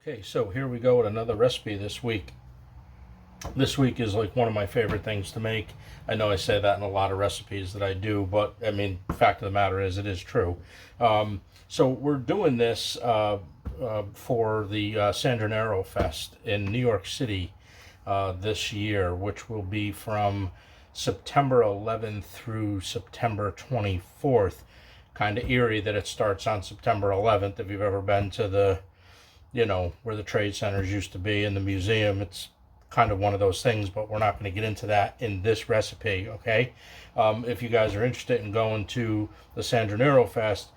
Okay, so here we go with another recipe this week. This week is like one of my favorite things to make. I know I say that in a lot of recipes that I do, but I mean, the fact of the matter is, it is true. So we're doing this for the San Gennaro Fest in New York City this year, which will be from September 11th through September 24th. Kind of eerie that it starts on September 11th. If you've ever been to the, where the trade centers used to be in the museum, it's kind of one of those things, but we're not going to get into that in this recipe, okay? If you guys are interested in going to the San Gennaro Fest,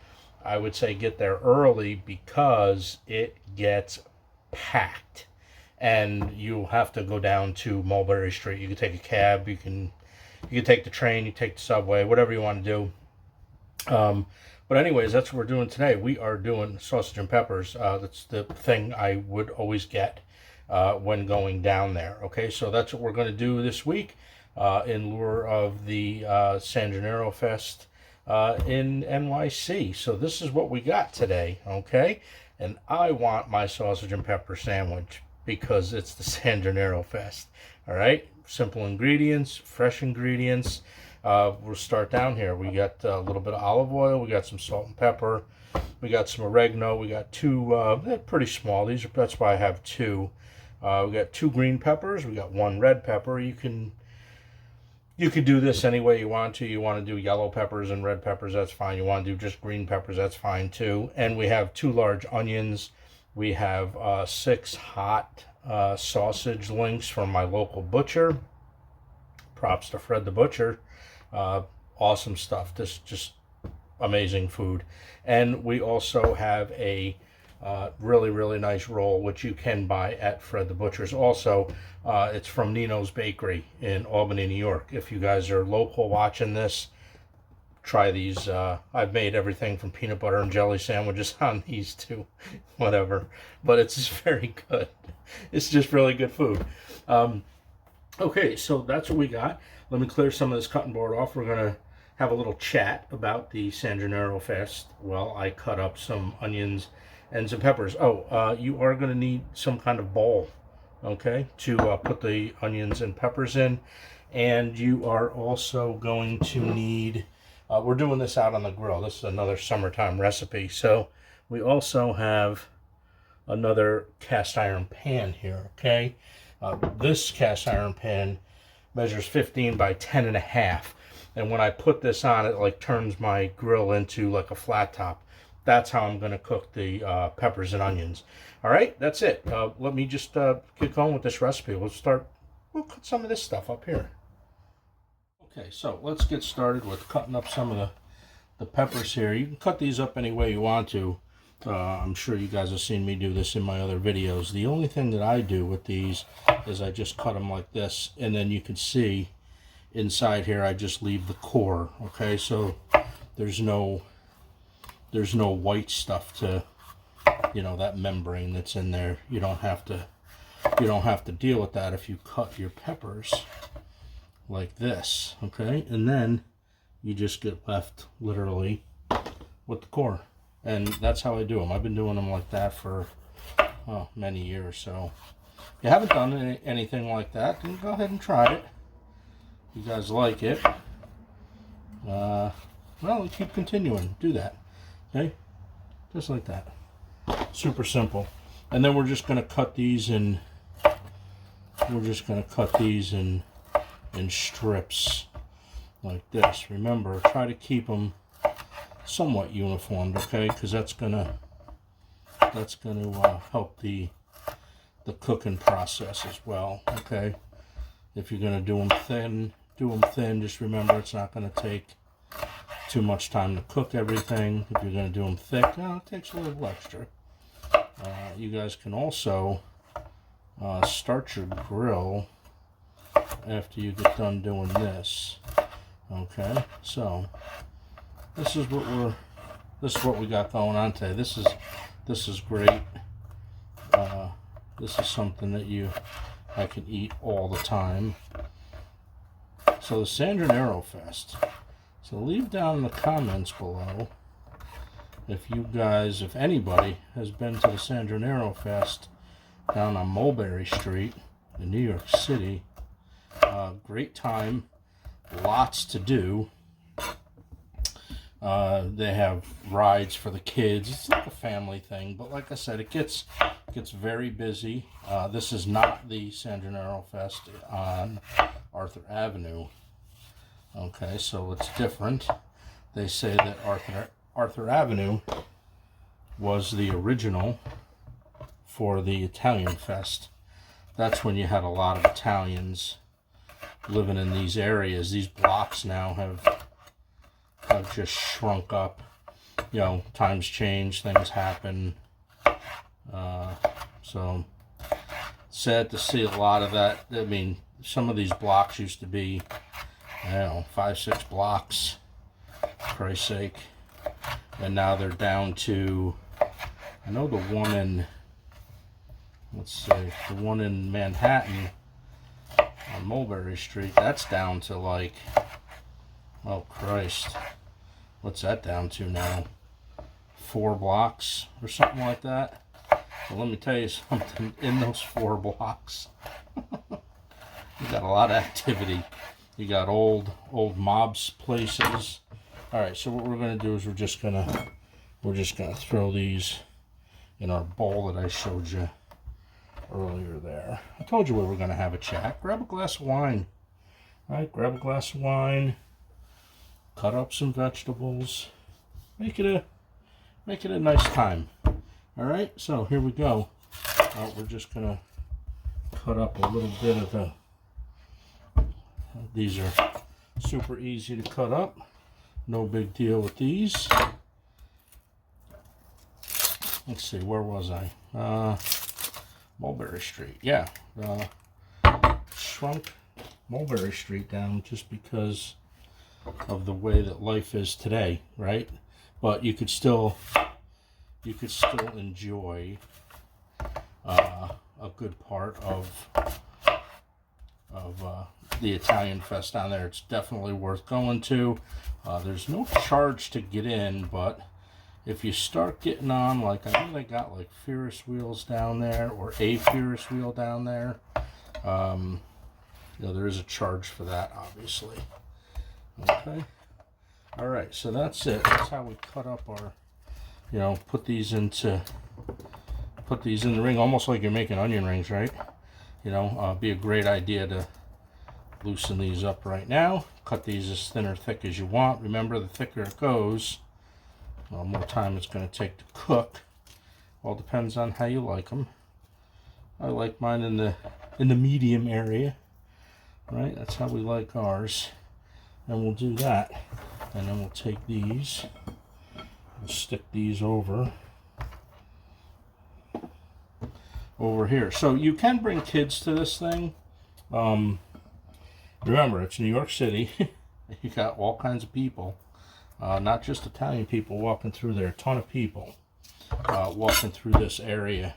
I would say get there early because it gets packed. And you'll have to go down to Mulberry Street. You can take a cab, you can take the train, you take the subway, whatever you want to do. But anyways, that's what we're doing today. We are doing sausage and peppers. That's the thing I would always get when going down there. Okay, so that's what we're going to do this week in lieu of the San Gennaro Fest in NYC. So this is what we got today, okay? And I want my sausage and pepper sandwich because it's the San Gennaro Fest. All right, simple ingredients, fresh ingredients. We'll start down here. We got a little bit of olive oil. We got some salt and pepper. We got some oregano. We got two, they're pretty small. That's why I have two. We got 2 green peppers. We got 1 red pepper. You can do this any way you want to. You want to do yellow peppers and red peppers, that's fine. You want to do just green peppers, that's fine too. And we have 2 large onions. We have 6 hot sausage links from my local butcher. Props to Fred the Butcher. Awesome stuff. This just amazing food. And we also have a really nice roll, which you can buy at Fred the Butcher's. Also, it's from Nino's Bakery in Albany, New York. If you guys are local watching this, try these. I've made everything from peanut butter and jelly sandwiches on these too, whatever. But it's just very good. It's just really good food. Okay, so that's what we got. Let me clear some of this cutting board off. We're going to have a little chat about the San Gennaro Fest while I cut up some onions and some peppers. Oh, you are going to need some kind of bowl, okay, to put the onions and peppers in. And you are also going to need, we're doing this out on the grill. This is another summertime recipe. So we also have another cast iron pan here, okay? This cast iron pan measures 15 by 10.5. And when I put this on, it like turns my grill into like a flat top. That's how I'm going to cook the peppers and onions. All right, that's it. Let me just get going with this recipe. We'll cut some of this stuff up here. Okay, so let's get started with cutting up some of the peppers here. You can cut these up any way you want to. I'm sure you guys have seen me do this in my other videos. The only thing that I do with these is I just cut them like this, and then you can see inside here I just leave the core. Okay, so there's no white stuff to, that membrane that's in there. You don't have to deal with that if you cut your peppers like this. Okay, and then you just get left literally with the core. And that's how I do them. I've been doing them like that for many years. So if you haven't done anything like that, then go ahead and try it. If you guys like it, well, keep continuing. Do that. Okay? Just like that. Super simple. And then we're just going to cut these in, in strips like this. Remember, try to keep them somewhat uniformed, okay, because that's gonna help the cooking process as well. Okay, if you're gonna do them thin, just remember it's not gonna take too much time to cook everything. If you're gonna do them thick, it takes a little extra. You guys can also start your grill after you get done doing this. Okay, so this is what we got going on today. This is great. This is something that I can eat all the time. So the San Gennaro Fest. So leave down in the comments below if anybody has been to the San Gennaro Fest down on Mulberry Street in New York City. Great time, lots to do. They have rides for the kids. It's like a family thing, but like I said, it gets very busy. This is not the San Gennaro Fest on Arthur Avenue. Okay, so it's different. They say that Arthur Avenue was the original for the Italian Fest. That's when you had a lot of Italians living in these areas. These blocks now have just shrunk up. You know, times change, things happen. So sad to see a lot of that. I mean, some of these blocks used to be, I don't know, 5-6 blocks, for Christ's sake. And now they're down to, I know the one in, let's see, the one in Manhattan on Mulberry Street, that's down to like, oh Christ, what's that down to now? 4 blocks or something like that. Well, let me tell you something, in those 4 blocks, you got a lot of activity. You got old mobs places. All right, so what we're gonna do is we're just gonna throw these in our bowl that I showed you earlier there. I told you we were gonna have a chat. Grab a glass of wine. All right, grab a glass of wine. Cut up some vegetables. Make it a nice time. All right, so here we go. We're just gonna cut up a little bit of the. These are super easy to cut up. No big deal with these. Let's see, where was I? Mulberry Street. Yeah, shrunk Mulberry Street down just because of the way that life is today, right? But you could still enjoy a good part of the Italian Fest down there. It's definitely worth going to. There's no charge to get in, but if you start getting on, like I know they got like Ferris wheels down there, or a Ferris wheel down there. You know, there is a charge for that, obviously. Okay. All right, so that's it. That's how we cut up our, you know, put these in the ring, almost like you're making onion rings, right? You know, be a great idea to loosen these up right now. Cut these as thin or thick as you want. Remember, the thicker it goes, the more time it's going to take to cook. All depends on how you like them. I like mine in the medium area, right? That's how we like ours. And we'll do that, and then we'll take these, we'll stick these over here. So you can bring kids to this thing. Remember, it's New York City. You got all kinds of people, not just Italian people walking through there. A ton of people walking through this area.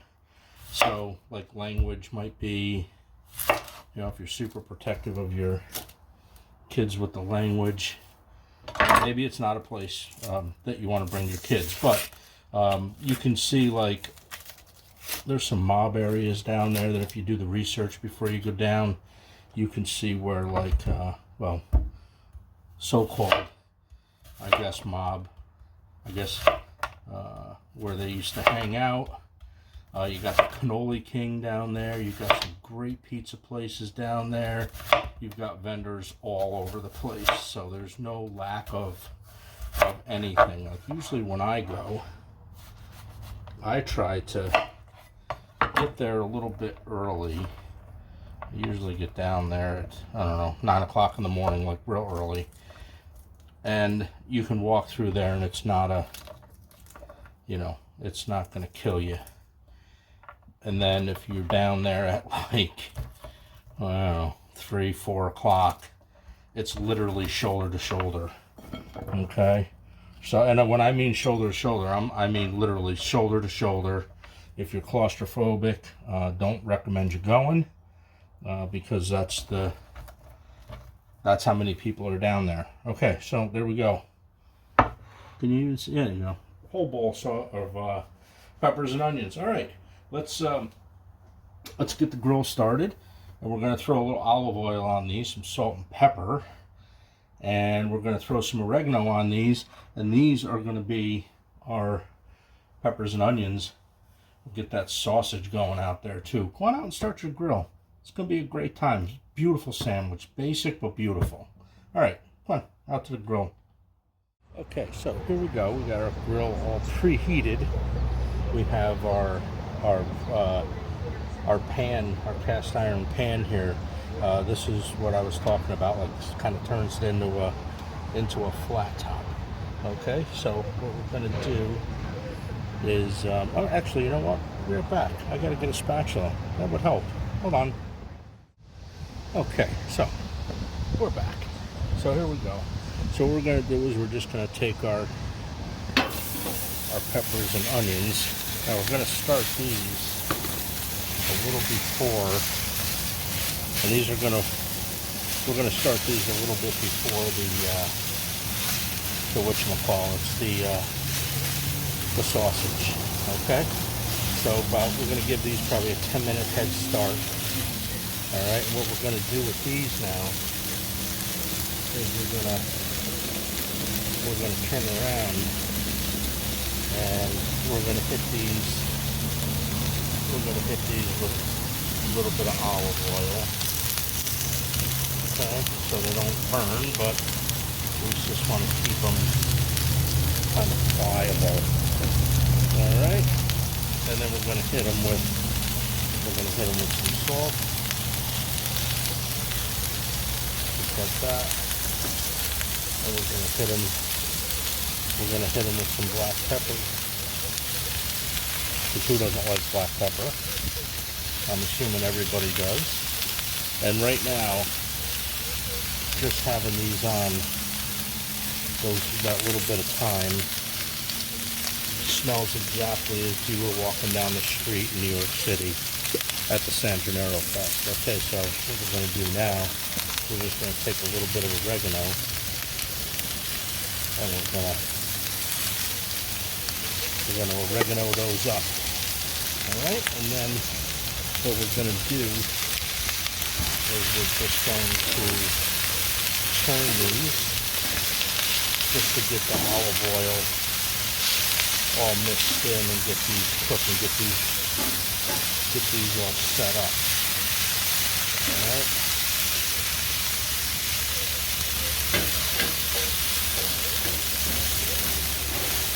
So, like, language might be, you know, if you're super protective of your kids with the language, maybe it's not a place that you want to bring your kids. But you can see, like, there's some mob areas down there that if you do the research before you go down, you can see where, like, well, so-called, I guess, mob, I guess, where they used to hang out. You got the Cannoli King down there. You've got some great pizza places down there. You've got vendors all over the place, so there's no lack of anything. Like, usually when I go, I try to get there a little bit early. I usually get down there at, I don't know, 9 o'clock in the morning, like real early. And you can walk through there and it's not a, you know, it's not going to kill you. And then if you're down there at like, I don't know, 3, 4 o'clock, it's literally shoulder to shoulder. Okay? So, and when I mean shoulder to shoulder, I mean literally shoulder to shoulder. If you're claustrophobic, don't recommend you going, because that's how many people are down there. Okay, so there we go. Can you even see? Yeah, you know, whole bowl of peppers and onions. All right, let's let's get the grill started. And we're going to throw a little olive oil on these, some salt and pepper. And we're going to throw some oregano on these. And these are going to be our peppers and onions. We'll get that sausage going out there too. Go on out and start your grill. It's going to be a great time. Beautiful sandwich. Basic but beautiful. All right, come on, out to the grill. Okay, so here we go. We got our grill all preheated. We have our pan, our cast iron pan here. This is what I was talking about. Like, this kind of turns it into a flat top. Okay, so what we're gonna do is, oh, actually, you know what? We're back. I gotta get a spatula. That would help. Hold on. Okay, so we're back. So here we go. So what we're going to do is we're just going to take our peppers and onions. Now we're going to start these a little before, and we're going to start these a little bit before the sausage. Okay. So we're going to give these probably a 10-minute head start. All right. And what we're going to do with these now is we're going to turn around and we're going to hit these with a little bit of olive oil. Okay, so they don't burn, but we just want to keep them kind of pliable. All right, and then we're going to hit them with some salt, just like that. And we're going to hit them with some black pepper. Because who doesn't like black pepper? I'm assuming everybody does. And right now, just having these on that little bit of time smells exactly as you were walking down the street in New York City at the San Gennaro Fest. Okay, so what we're going to do now, we're just going to take a little bit of oregano. And we're gonna oregano those up. All right, and then what we're gonna do is we're just going to turn these just to get the olive oil all mixed in and get these cooked and get these all set up. All right.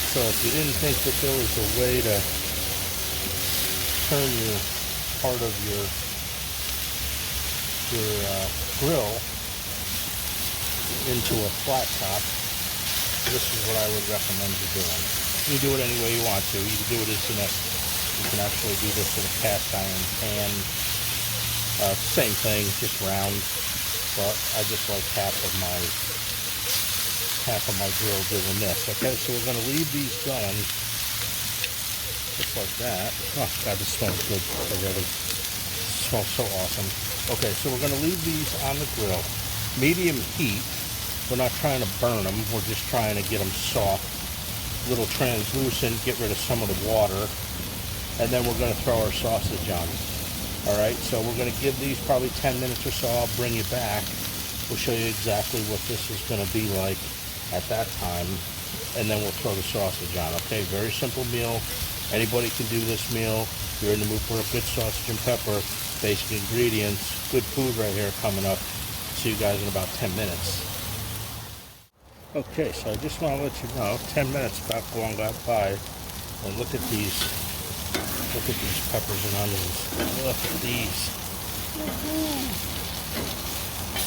So if you didn't think that there was a way to turn your part of your grill into a flat top, this is what I would recommend you doing. You do it any way you want to. You can do it you can actually do this with a cast iron pan. Same thing, just round. But I just like half of my grill doing this. Okay, so we're going to leave these going just like that. Oh God, this smells good already. It smells so awesome. Okay, so we're going to leave these on the grill, medium heat. We're not trying to burn them, we're just trying to get them soft, a little translucent, get rid of some of the water, and then we're going to throw our sausage on. Alright, so we're going to give these probably 10 minutes or so. I'll bring you back. We'll show you exactly what this is going to be like at that time, and then we'll throw the sausage on. Okay, very simple meal. Anybody can do this meal. If you're in the mood for a good sausage and pepper, basic ingredients, good food right here coming up. See you guys in about 10 minutes. Okay, so I just want to let you know, 10 minutes about gone by, and look at these peppers and onions. Look at these.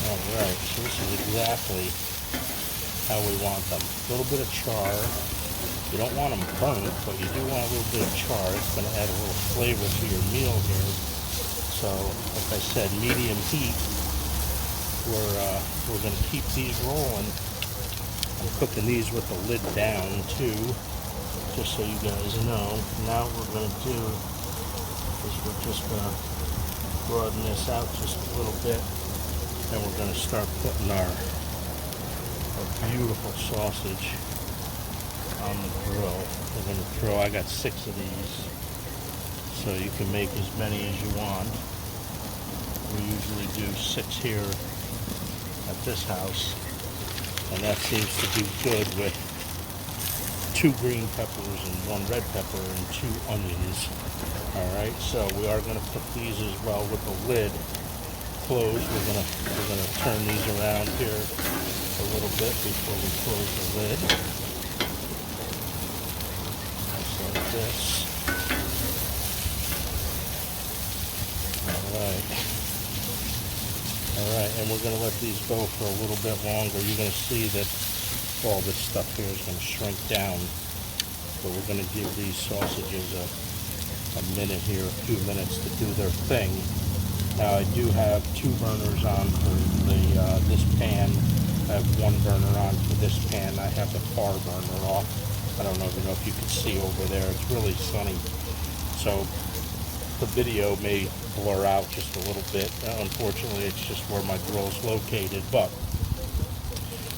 All right, so this is exactly how we want them. A little bit of char. You don't want them burnt, but you do want a little bit of char. It's going to add a little flavor to your meal here. So, like I said, medium heat. We're going to keep these rolling. I'm cooking these with the lid down too, just so you guys know. Now what we're going to do is we're just going to broaden this out just a little bit, and we're going to start putting our beautiful sausage on the grill. We're going to throw, I got 6 of these So you can make as many as you want. We usually do 6 here at this house, and that seems to do good with 2 green peppers and 1 red pepper and 2 onions. Alright, so we are going to put these as well with the lid closed. We're gonna turn these around here a little bit before we close the lid. Just like this. Alright, and we're going to let these go for a little bit longer. You're going to see that all this stuff here is going to shrink down. So we're going to give these sausages a minute here, a few minutes to do their thing. Now I do have 2 burners on for this pan. I have 1 burner on for this pan. I have the far burner off. I don't know if you can see over there. It's really sunny. So the video may blur out just a little bit. Unfortunately, it's just where my grill is located, but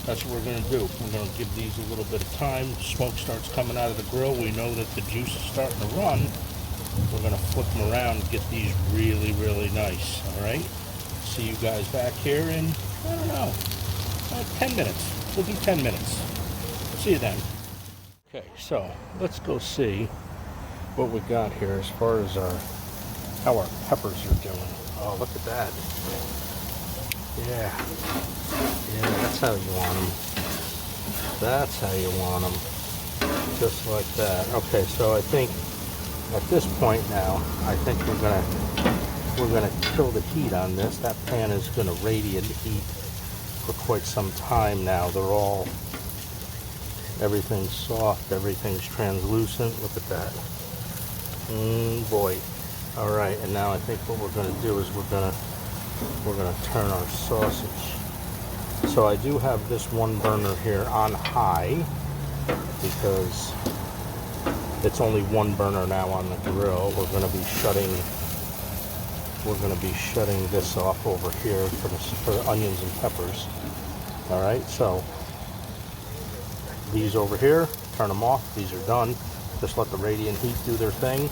that's what we're going to do. We're going to give these a little bit of time. Smoke starts coming out of the grill. We know that the juice is starting to run. We're going to flip them around and get these really, really nice. All right? See you guys back here in, I don't know, 10 minutes. We'll do 10 minutes. See you then. Okay, so let's go see what we got here as far as how our peppers are doing. Oh, look at that. Yeah, that's how you want them. That's how you want them. Just like that. Okay, so I think at this point now, I think we're gonna kill the heat on this. That pan is gonna radiate heat for quite some time now. Everything's soft, everything's translucent. Look at that. Boy. All right, and now I think what we're gonna do is we're gonna turn our sausage. So I do have this 1 burner here on high because it's only 1 burner now on the grill. We're gonna be shutting this off over here for the onions and peppers. All right, so these over here, turn them off. These are done. Just let the radiant heat do their thing.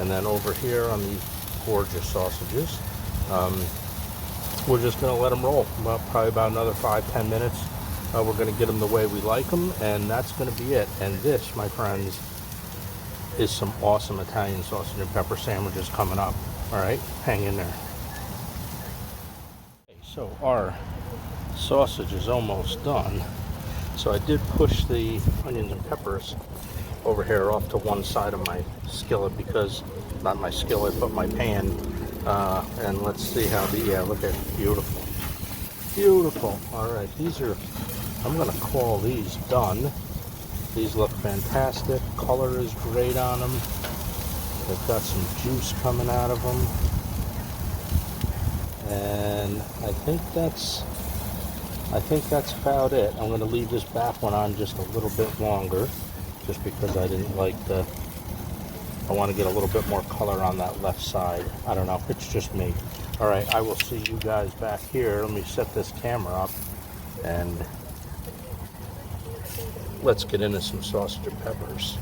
And then over here on these gorgeous sausages, we're just going to let them roll probably about another 5-10 minutes. We're going to get them the way we like them, and that's going to be it. And this, my friends, is some awesome Italian sausage and pepper sandwiches coming up. All right, hang in there. Okay, so our sausage is almost done. So I did push the onions and peppers over here off to one side of my skillet because, not my skillet, but my pan. And let's see how look at it, beautiful. Beautiful. All right, I'm gonna call these done. These look fantastic. Color is great on them. They've got some juice coming out of them. And I think that's about it. I'm going to leave this back one on just a little bit longer, just because I didn't like I want to get a little bit more color on that left side. I don't know, it's just me. All right, I will see you guys back here. Let me set this camera up, and let's get into some sausage and peppers.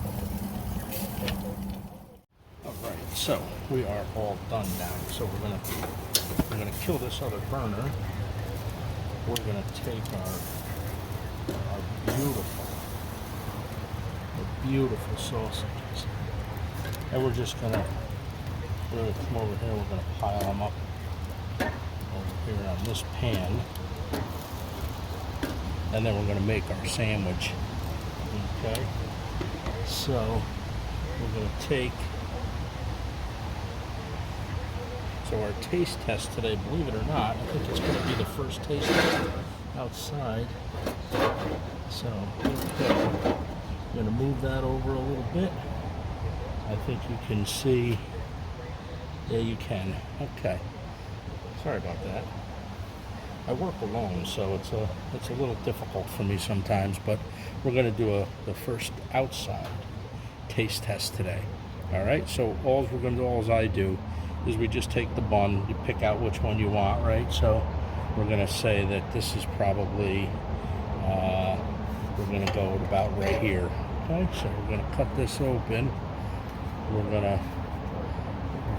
All right, so we are all done now. So we're gonna kill this other burner. We're gonna take our beautiful sausages, and we're just gonna come over here. We're gonna pile them up over here on this pan, and then we're gonna make our sandwich. Okay, so we're gonna take. So our taste test today, believe it or not, I think it's going to be the first taste test outside. So, okay. I'm going to move that over a little bit. I think you can see. Yeah, you can. Okay. Sorry about that. I work alone, so it's a little difficult for me sometimes, but we're going to do the first outside taste test today. All right. So all I do is we just take the bun, you pick out which one you want, right? So we're gonna say that this is probably, we're gonna go about right here. Okay, so we're gonna cut this open. We're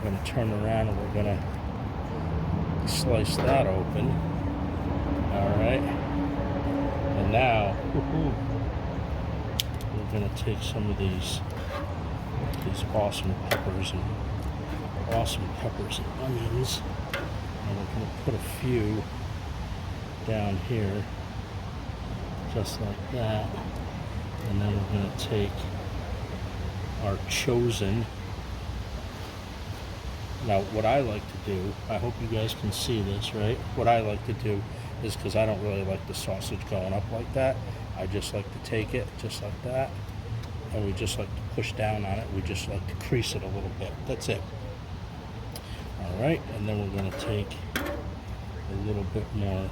we're going to turn around and we're going to slice that open. Alright. And now we're going to take some of these awesome peppers and onions, and we're going to put a few down here just like that, and then we're going to take our chosen. Now what I like to do, I hope you guys can see this, right? What I like to do is, because I don't really like the sausage going up like that, I just like to take it just like that, and we just like to push down on it. We just like to crease it a little bit. That's it. Alright, and then we're going to take a little bit more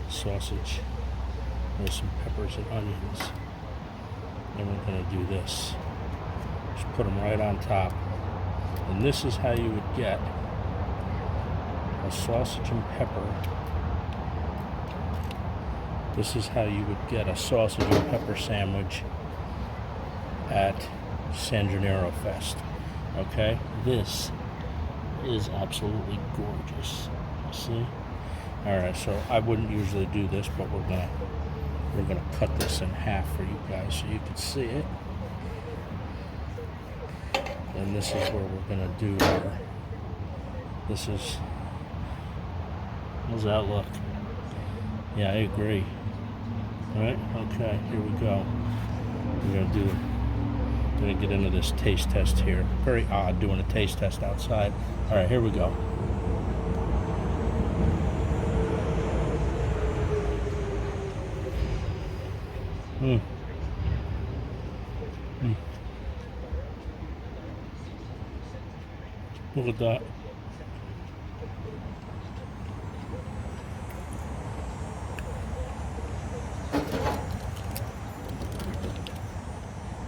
sausage with some peppers and onions. Then we're going to do this. Just put them right on top. And this is how you would get a sausage and pepper. This is how you would get a sausage and pepper sandwich at San Gennaro Fest. Okay? This is absolutely gorgeous. See? Alright, so I wouldn't usually do this, but we're gonna cut this in half for you guys so you can see it. And this is where we're gonna do our, this is, how's that look? Yeah, I agree. Alright, okay, here we go. We're gonna get into this taste test here. Very odd doing a taste test outside. Alright, here we go. Look at that.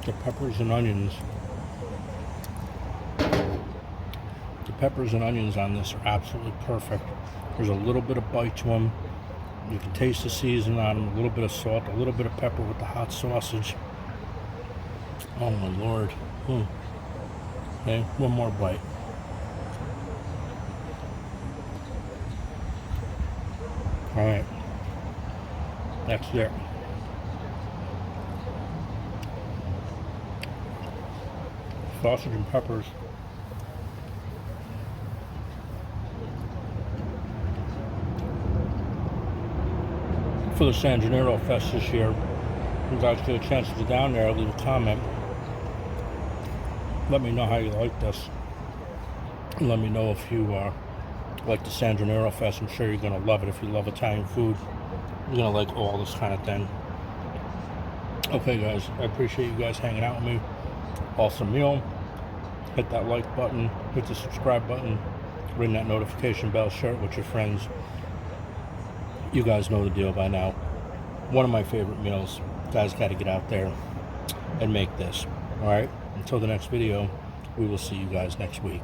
The peppers and onions. The peppers and onions on this are absolutely perfect. There's a little bit of bite to them. You can taste the seasoning on them, a little bit of salt, a little bit of pepper with the hot sausage. Oh my Lord. Okay, one more bite. Alright. That's it. Sausage and peppers. For the San Gennaro Fest this year, you guys get a chance to go down there, leave a comment. Let me know how you like this. And let me know if you like the San Gennaro Fest. I'm sure you're going to love it if you love Italian food. You're going to like all this kind of thing. Okay guys, I appreciate you guys hanging out with me. Awesome meal. Hit that like button, hit the subscribe button, ring that notification bell, share it with your friends. You guys know the deal by now. One of my favorite meals. You guys got to get out there and make this. Alright, until the next video, we will see you guys next week.